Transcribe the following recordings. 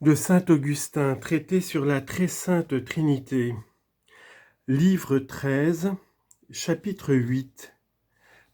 De saint Augustin, traité sur la très sainte Trinité. Livre 13, chapitre 8.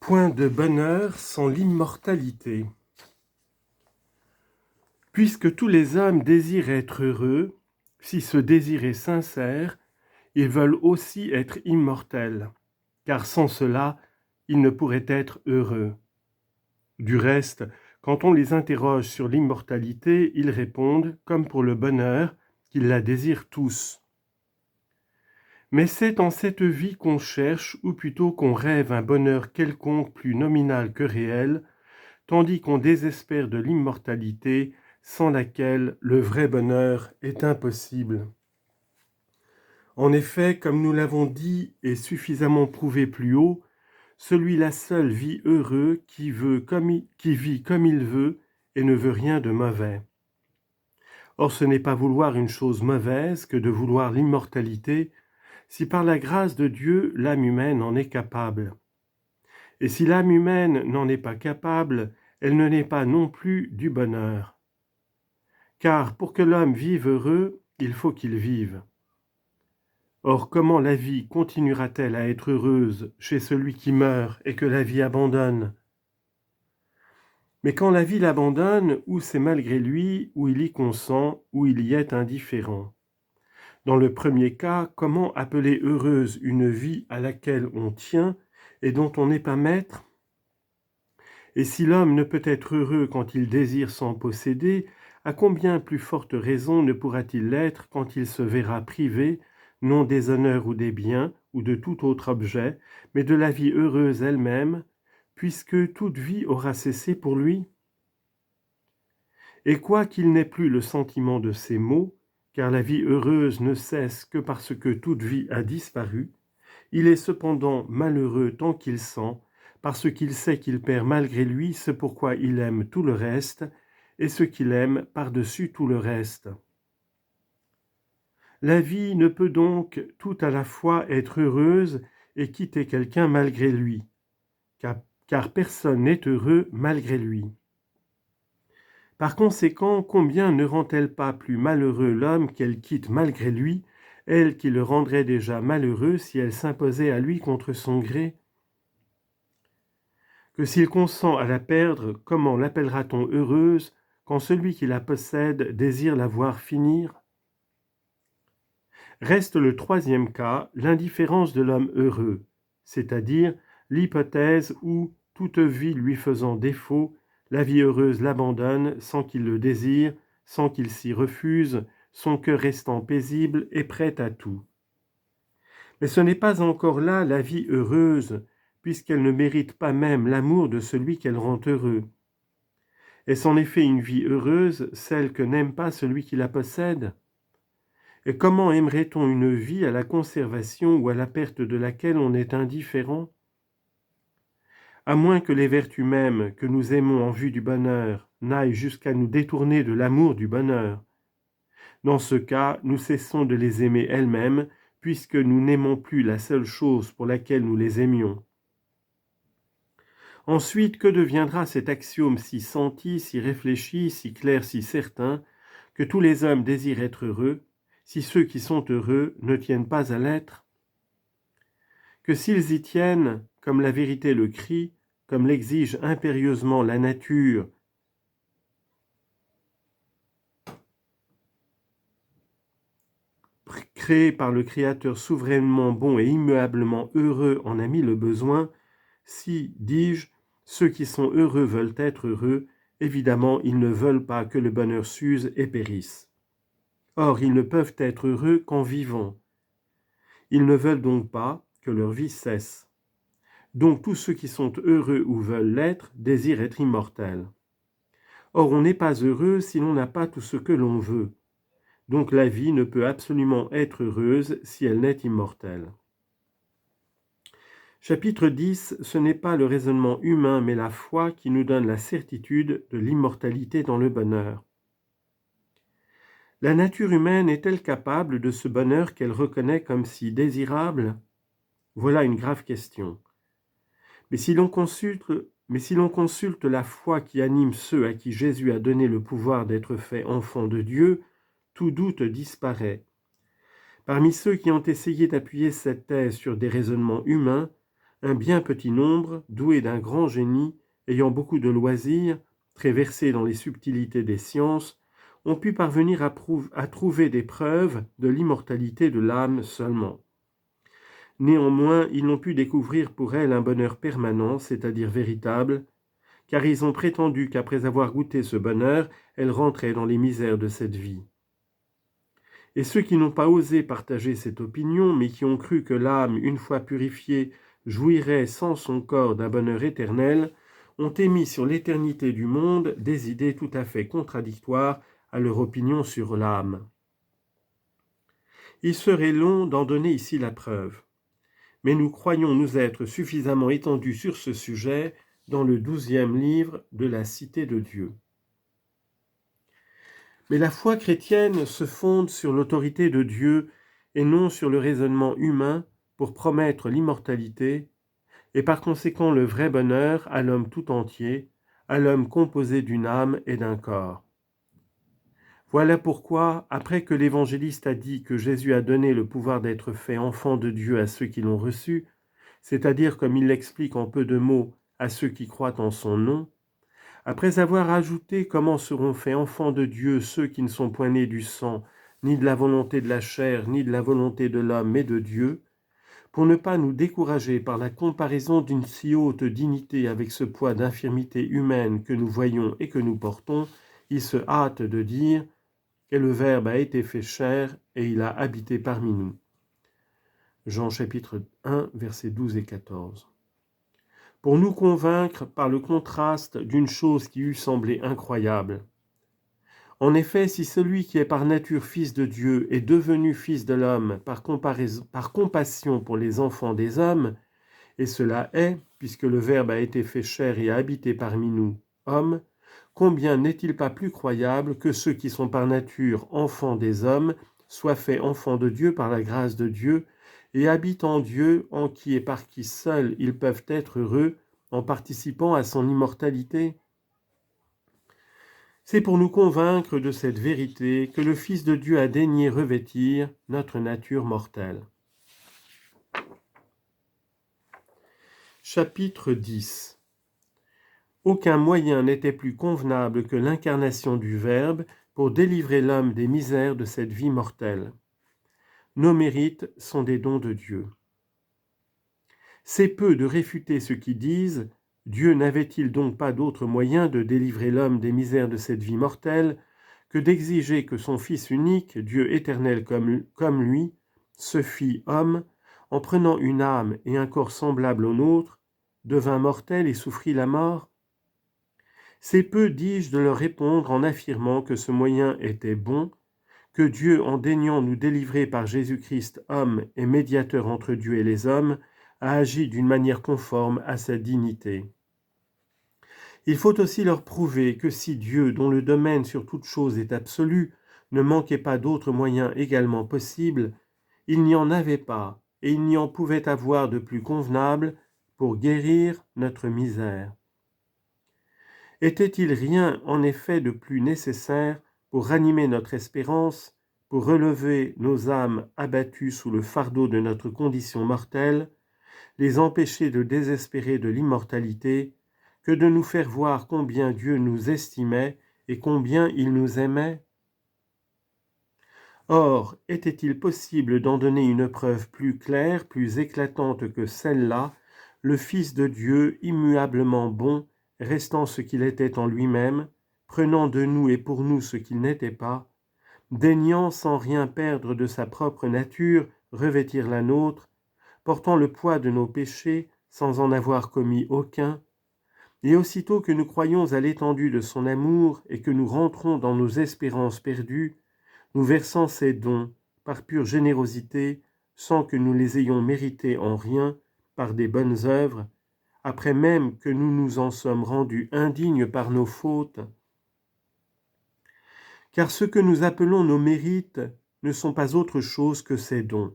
Point de bonheur sans l'immortalité. Puisque tous les hommes désirent être heureux, si ce désir est sincère, ils veulent aussi être immortels, car sans cela, ils ne pourraient être heureux. Du reste, quand on les interroge sur l'immortalité, ils répondent, comme pour le bonheur, qu'ils la désirent tous. Mais c'est en cette vie qu'on cherche, ou plutôt qu'on rêve un bonheur quelconque plus nominal que réel, tandis qu'on désespère de l'immortalité, sans laquelle le vrai bonheur est impossible. En effet, comme nous l'avons dit et suffisamment prouvé plus haut, celui-là seul vit heureux qui vit comme il veut et ne veut rien de mauvais. Or ce n'est pas vouloir une chose mauvaise que de vouloir l'immortalité, si par la grâce de Dieu l'âme humaine en est capable. Et si l'âme humaine n'en est pas capable, elle ne naît pas non plus du bonheur. Car pour que l'homme vive heureux, il faut qu'il vive. Or comment la vie continuera-t-elle à être heureuse chez celui qui meurt et que la vie abandonne ? Mais quand la vie l'abandonne, ou c'est malgré lui, ou il y consent, ou il y est indifférent. Dans le premier cas, comment appeler heureuse une vie à laquelle on tient et dont on n'est pas maître ? Et si l'homme ne peut être heureux quand il désire s'en posséder, à combien plus forte raison ne pourra-t-il l'être quand il se verra privé, non des honneurs ou des biens, ou de tout autre objet, mais de la vie heureuse elle-même, puisque toute vie aura cessé pour lui ? Et quoiqu'il n'ait plus le sentiment de ces maux, car la vie heureuse ne cesse que parce que toute vie a disparu, il est cependant malheureux tant qu'il sent, parce qu'il sait qu'il perd malgré lui ce pourquoi il aime tout le reste, et ce qu'il aime par-dessus tout le reste. La vie ne peut donc tout à la fois être heureuse et quitter quelqu'un malgré lui, car personne n'est heureux malgré lui. Par conséquent, combien ne rend-elle pas plus malheureux l'homme qu'elle quitte malgré lui, elle qui le rendrait déjà malheureux si elle s'imposait à lui contre son gré ? Que s'il consent à la perdre, comment l'appellera-t-on heureuse quand celui qui la possède désire la voir finir ? Reste le troisième cas, l'indifférence de l'homme heureux, c'est-à-dire l'hypothèse où, toute vie lui faisant défaut, la vie heureuse l'abandonne sans qu'il le désire, sans qu'il s'y refuse, son cœur restant paisible et prêt à tout. Mais ce n'est pas encore là la vie heureuse, puisqu'elle ne mérite pas même l'amour de celui qu'elle rend heureux. Est-ce en effet une vie heureuse, celle que n'aime pas celui qui la possède ? Et comment aimerait-on une vie à la conservation ou à la perte de laquelle on est indifférent ? À moins que les vertus mêmes que nous aimons en vue du bonheur n'aillent jusqu'à nous détourner de l'amour du bonheur. Dans ce cas, nous cessons de les aimer elles-mêmes, puisque nous n'aimons plus la seule chose pour laquelle nous les aimions. Ensuite, que deviendra cet axiome si senti, si réfléchi, si clair, si certain, que tous les hommes désirent être heureux, si ceux qui sont heureux ne tiennent pas à l'être ? Que s'ils y tiennent, comme la vérité le crie, comme l'exige impérieusement la nature, créée par le Créateur souverainement bon et immuablement heureux en a mis le besoin, si, dis-je, ceux qui sont heureux veulent être heureux, évidemment ils ne veulent pas que le bonheur s'use et périsse. Or ils ne peuvent être heureux qu'en vivant. Ils ne veulent donc pas que leur vie cesse. Donc tous ceux qui sont heureux ou veulent l'être désirent être immortels. Or on n'est pas heureux si l'on n'a pas tout ce que l'on veut. Donc la vie ne peut absolument être heureuse si elle n'est immortelle. Chapitre 10, ce n'est pas le raisonnement humain mais la foi qui nous donne la certitude de l'immortalité dans le bonheur. La nature humaine est-elle capable de ce bonheur qu'elle reconnaît comme si désirable ? Voilà une grave question. Mais si l'on consulte la foi qui anime ceux à qui Jésus a donné le pouvoir d'être fait enfants de Dieu, tout doute disparaît. Parmi ceux qui ont essayé d'appuyer cette thèse sur des raisonnements humains, un bien petit nombre, doués d'un grand génie, ayant beaucoup de loisirs, très versés dans les subtilités des sciences, ont pu parvenir à trouver des preuves de l'immortalité de l'âme seulement. Néanmoins, ils n'ont pu découvrir pour elle un bonheur permanent, c'est-à-dire véritable, car ils ont prétendu qu'après avoir goûté ce bonheur, elle rentrait dans les misères de cette vie. Et ceux qui n'ont pas osé partager cette opinion, mais qui ont cru que l'âme, une fois purifiée, jouirait sans son corps d'un bonheur éternel, ont émis sur l'éternité du monde des idées tout à fait contradictoires à leur opinion sur l'âme. Il serait long d'en donner ici la preuve, mais nous croyons nous être suffisamment étendus sur ce sujet dans le 12e livre de la Cité de Dieu. Mais la foi chrétienne se fonde sur l'autorité de Dieu et non sur le raisonnement humain pour promettre l'immortalité et par conséquent le vrai bonheur à l'homme tout entier, à l'homme composé d'une âme et d'un corps. Voilà pourquoi, après que l'évangéliste a dit que Jésus a donné le pouvoir d'être fait enfant de Dieu à ceux qui l'ont reçu, c'est-à-dire comme il l'explique en peu de mots à ceux qui croient en son nom, après avoir ajouté comment seront faits enfants de Dieu ceux qui ne sont point nés du sang, ni de la volonté de la chair, ni de la volonté de l'homme, mais de Dieu, pour ne pas nous décourager par la comparaison d'une si haute dignité avec ce poids d'infirmité humaine que nous voyons et que nous portons, il se hâte de dire que le Verbe a été fait chair et il a habité parmi nous. Jean chapitre 1, versets 12 et 14. Pour nous convaincre par le contraste d'une chose qui eût semblé incroyable. En effet, si celui qui est par nature fils de Dieu est devenu fils de l'homme par compassion pour les enfants des hommes, et cela est, puisque le Verbe a été fait chair et a habité parmi nous, hommes, combien n'est-il pas plus croyable que ceux qui sont par nature enfants des hommes soient faits enfants de Dieu par la grâce de Dieu, et habitent en Dieu, en qui et par qui seuls ils peuvent être heureux, en participant à son immortalité? C'est pour nous convaincre de cette vérité que le Fils de Dieu a daigné revêtir notre nature mortelle. Chapitre 10. Aucun moyen n'était plus convenable que l'incarnation du Verbe pour délivrer l'homme des misères de cette vie mortelle. Nos mérites sont des dons de Dieu. C'est peu de réfuter ceux qui disent « Dieu n'avait-il donc pas d'autre moyen de délivrer l'homme des misères de cette vie mortelle que d'exiger que son Fils unique, Dieu éternel comme lui, se fit homme, en prenant une âme et un corps semblables au nôtre, devint mortel et souffrit la mort ?» C'est peu, dis-je, de leur répondre en affirmant que ce moyen était bon, que Dieu, en daignant nous délivrer par Jésus-Christ, homme et médiateur entre Dieu et les hommes, a agi d'une manière conforme à sa dignité. Il faut aussi leur prouver que si Dieu, dont le domaine sur toute chose est absolu, ne manquait pas d'autres moyens également possibles, il n'y en avait pas, et il n'y en pouvait avoir de plus convenable pour guérir notre misère. Était-il rien en effet de plus nécessaire pour ranimer notre espérance, pour relever nos âmes abattues sous le fardeau de notre condition mortelle, les empêcher de désespérer de l'immortalité, que de nous faire voir combien Dieu nous estimait et combien il nous aimait? Or, était-il possible d'en donner une preuve plus claire, plus éclatante que celle-là, le Fils de Dieu, immuablement bon, restant ce qu'il était en lui-même, prenant de nous et pour nous ce qu'il n'était pas, daignant sans rien perdre de sa propre nature revêtir la nôtre, portant le poids de nos péchés sans en avoir commis aucun, et aussitôt que nous croyons à l'étendue de son amour et que nous rentrons dans nos espérances perdues, nous versant ses dons par pure générosité, sans que nous les ayons mérités en rien par des bonnes œuvres, après même que nous nous en sommes rendus indignes par nos fautes. Car ce que nous appelons nos mérites ne sont pas autre chose que ces dons.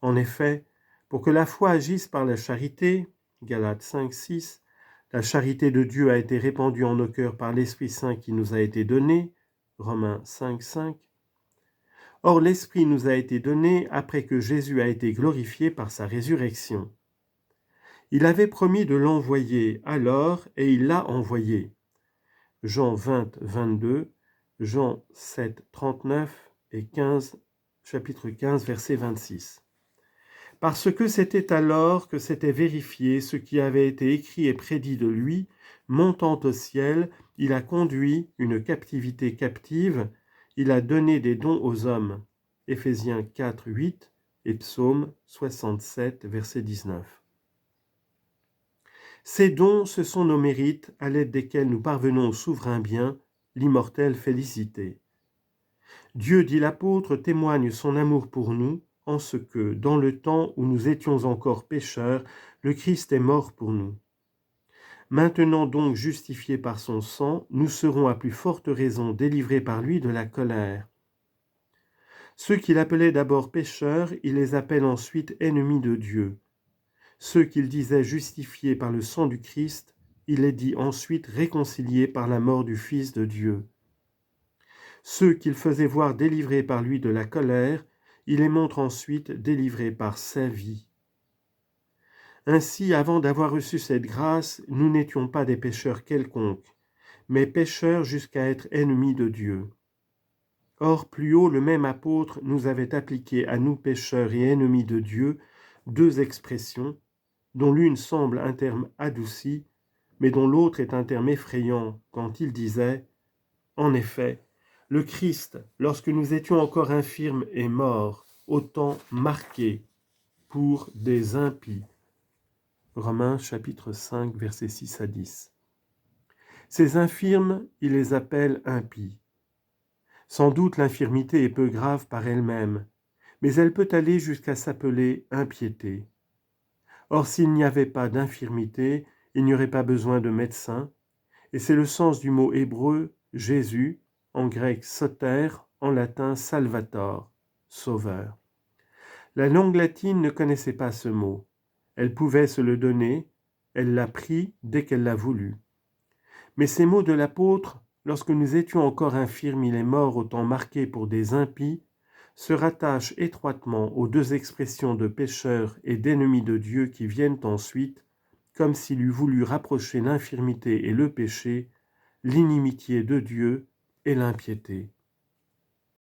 En effet, pour que la foi agisse par la charité, Galates 5, 6, la charité de Dieu a été répandue en nos cœurs par l'Esprit Saint qui nous a été donné, Romains 5, 5, Or l'Esprit nous a été donné après que Jésus a été glorifié par sa résurrection. Il avait promis de l'envoyer alors et il l'a envoyé. Jean 20, 22, Jean 7, 39 et 15, chapitre 15, verset 26. Parce que c'était alors que s'était vérifié ce qui avait été écrit et prédit de lui, montant au ciel, il a conduit une captivité captive, il a donné des dons aux hommes. Éphésiens 4, 8 et Psaume 67, verset 19. Ces dons, ce sont nos mérites à l'aide desquels nous parvenons au souverain bien, l'immortelle félicité. Dieu, dit l'apôtre, témoigne son amour pour nous en ce que, dans le temps où nous étions encore pécheurs, le Christ est mort pour nous. Maintenant donc justifiés par son sang, nous serons à plus forte raison délivrés par lui de la colère. Ceux qu'il appelait d'abord pécheurs, il les appelle ensuite ennemis de Dieu. Ceux qu'il disait justifiés par le sang du Christ, il les dit ensuite réconciliés par la mort du Fils de Dieu. Ceux qu'il faisait voir délivrés par lui de la colère, il les montre ensuite délivrés par sa vie. Ainsi, avant d'avoir reçu cette grâce, nous n'étions pas des pécheurs quelconques, mais pécheurs jusqu'à être ennemis de Dieu. Or, plus haut, le même apôtre nous avait appliqué à nous pécheurs et ennemis de Dieu deux expressions, dont l'une semble un terme adouci, mais dont l'autre est un terme effrayant, quand il disait « En effet, le Christ, lorsque nous étions encore infirmes, est mort, au temps marqué, pour des impies. » Romains chapitre 5, versets 6 à 10. Ces infirmes, il les appelle impies. Sans doute l'infirmité est peu grave par elle-même, mais elle peut aller jusqu'à s'appeler impiété. Or, s'il n'y avait pas d'infirmité, il n'y aurait pas besoin de médecin, et c'est le sens du mot hébreu Jésus, en grec soter, en latin salvator, sauveur. La langue latine ne connaissait pas ce mot. Elle pouvait se le donner, elle l'a pris dès qu'elle l'a voulu. Mais ces mots de l'apôtre, lorsque nous étions encore infirmes, il est mort au temps marqué pour des impies, se rattachent étroitement aux deux expressions de pécheurs et d'ennemis de Dieu qui viennent ensuite, comme s'il eût voulu rapprocher l'infirmité et le péché, l'inimitié de Dieu et l'impiété.